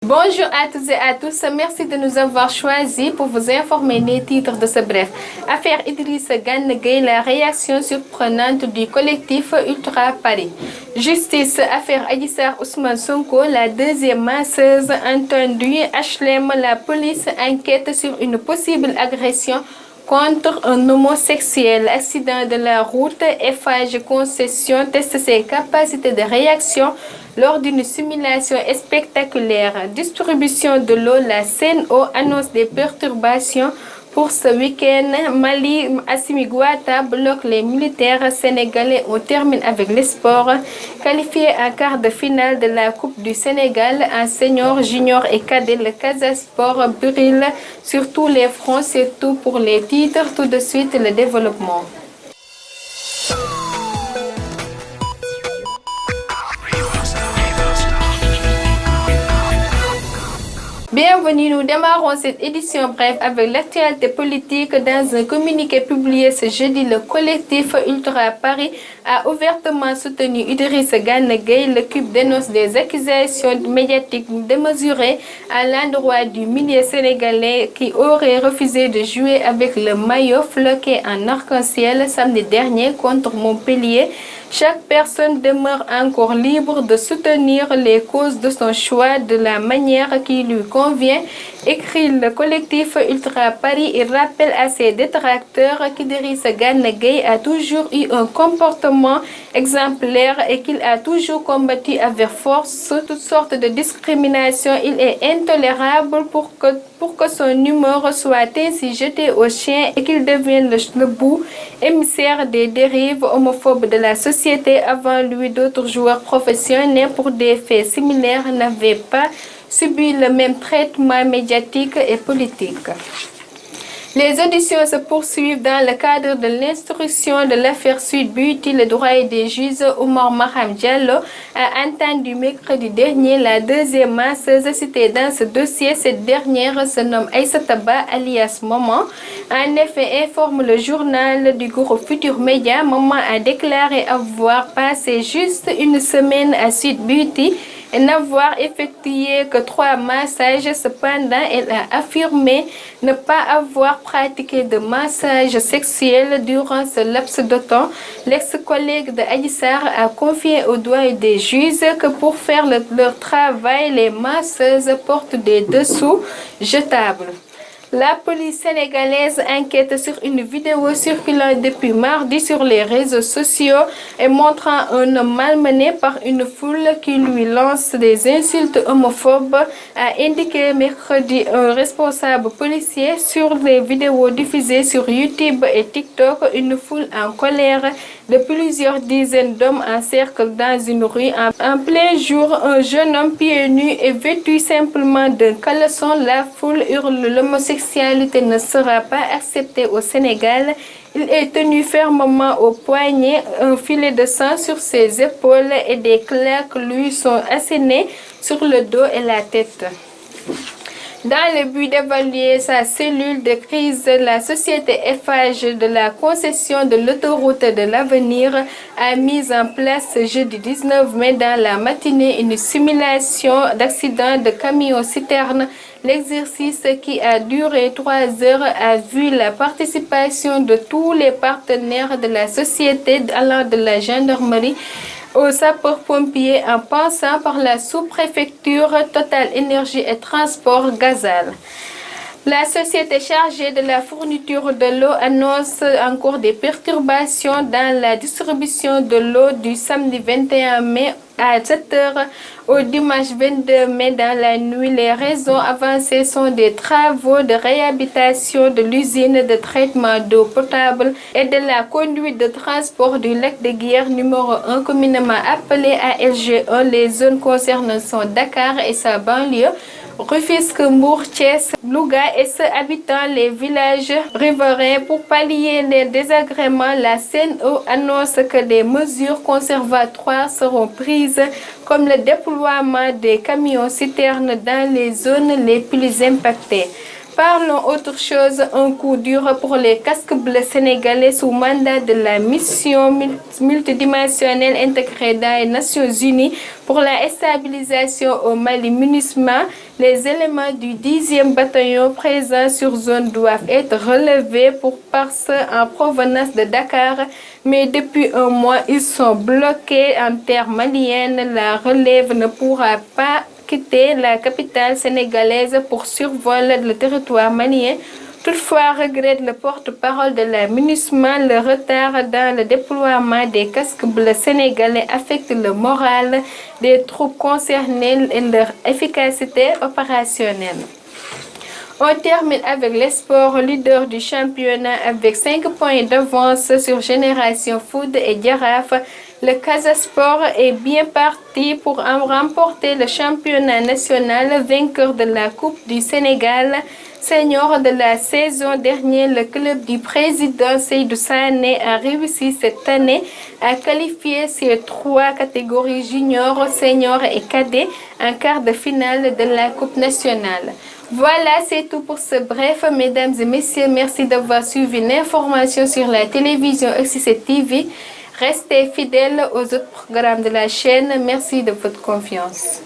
Bonjour à toutes et à tous, merci de nous avoir choisis pour vous informer des titres de ce bref. Affaire Idrissa Gana Gueye, la réaction surprenante du collectif Ultra Paris. Justice, affaire Adji Sarr Ousmane Sonko, la deuxième masseuse entendue. HLM, la police enquête sur une possible agression contre un homosexuel. Accident de la route, Eiffage Concession teste ses capacités de réaction lors d'une simulation spectaculaire. Distribution de l'eau, la CNO annonce des perturbations pour ce week-end. Mali, Assimi Goïta bloque les militaires sénégalais. On termine avec les sports. Qualifié en quart de finale de la Coupe du Sénégal en senior, junior et cadet, le Casa Sport brille sur tous les fronts. C'est tout pour les titres. Tout de suite, le développement. Bienvenue, nous démarrons cette édition brève avec l'actualité politique. Dans un communiqué publié ce jeudi, le collectif Ultra Paris a ouvertement soutenu Idrissa Gana Gueye. Le CUP dénonce des accusations médiatiques démesurées à l'endroit du milieu sénégalais qui aurait refusé de jouer avec le maillot floqué en arc-en-ciel samedi dernier contre Montpellier. Chaque personne demeure encore libre de soutenir les causes de son choix de la manière qui lui convient, écrit le collectif Ultra Paris. Il rappelle à ses détracteurs qu'Idrissa Gana Gueye a toujours eu un comportement exemplaire et qu'il a toujours combattu avec force toutes sortes de discriminations. Il est intolérable pour que son humour soit ainsi jeté aux chiens et qu'il devienne le bouc émissaire des dérives homophobes de la société. Avant lui, d'autres joueurs professionnels pour des faits similaires n'avaient pas subi le même traitement médiatique et politique. Les auditions se poursuivent dans le cadre de l'instruction de l'affaire Sweet Beauty. Le doyen des juges Oumar Maham Diallo a entendu mercredi dernier la deuxième masseuse citée dans ce dossier. Cette dernière se nomme Aïssata Ba alias Maman. En effet, informe le journal du groupe Futur Média, Maman a déclaré avoir passé juste une semaine à Sweet Beauty et n'avoir effectué que 3 massages. Cependant, elle a affirmé ne pas avoir pratiqué de massage sexuel durant ce laps de temps. L'ex-collègue de Adji Sarr a confié au doyen des juges que pour faire leur travail, les masseuses portent des dessous jetables. La police sénégalaise enquête sur une vidéo circulant depuis mardi sur les réseaux sociaux et montrant un homme malmené par une foule qui lui lance des insultes homophobes, a indiqué mercredi un responsable policier. Sur les vidéos diffusées sur YouTube et TikTok, une foule en colère de plusieurs dizaines d'hommes encerclent dans une rue en plein jour un jeune homme pieds nus et vêtu simplement d'un caleçon. La foule hurle: l'homosexualité ne sera pas acceptée au Sénégal. Il est tenu fermement au poignet, un filet de sang sur ses épaules et des claques lui sont assénées sur le dos et la tête. Dans le but d'évaluer sa cellule de crise, la société Eiffage de la concession de l'autoroute de l'avenir a mis en place ce jeudi 19 mai dans la matinée une simulation d'accident de camion-citerne. L'exercice, qui a duré 3 heures, a vu la participation de tous les partenaires de la société, allant de la gendarmerie aux sapeurs-pompiers en passant par la sous-préfecture, Total Énergie et Transport Gazal. La société chargée de la fourniture de l'eau annonce encore des perturbations dans la distribution de l'eau du samedi 21 mai à 7 h au dimanche 22 mai dans la nuit. Les raisons avancées sont des travaux de réhabilitation de l'usine de traitement d'eau potable et de la conduite de transport du lac de Guiers numéro 1, communément appelé ALG1. Les zones concernées sont Dakar et sa banlieue, Rufisque, Mbour, Thiès, Louga et ceux habitant les villages riverains. Pour pallier les désagréments, la CNO annonce que des mesures conservatoires seront prises, comme le déploiement des camions-citernes dans les zones les plus impactées. Parlons autre chose, un coup dur pour les casques bleus sénégalais sous mandat de la mission multidimensionnelle intégrée dans les Nations Unies pour la stabilisation au Mali MINUSMA. Les éléments du 10e bataillon présents sur zone doivent être relevés par ceux en provenance de Dakar, mais depuis un mois, ils sont bloqués en terre malienne. La relève ne pourra pas quitter la capitale sénégalaise pour survoler le territoire malien. Toutefois, regrette le porte-parole de la MINUSMA, le retard dans le déploiement des casques bleus sénégalais affecte le moral des troupes concernées et leur efficacité opérationnelle. On termine avec les sports, leader du championnat avec 5 points d'avance sur Génération Foot et Jaraaf. Le Casa Sport est bien parti pour remporter le championnat national, vainqueur de la Coupe du Sénégal senior de la saison dernière. Le club du président Seydou Sané a réussi cette année à qualifier ses 3 catégories juniors, seniors et cadets en quart de finale de la Coupe nationale. Voilà, c'est tout pour ce bref. Mesdames et messieurs, merci d'avoir suivi l'information sur la télévision XC TV. Restez fidèles aux autres programmes de la chaîne. Merci de votre confiance.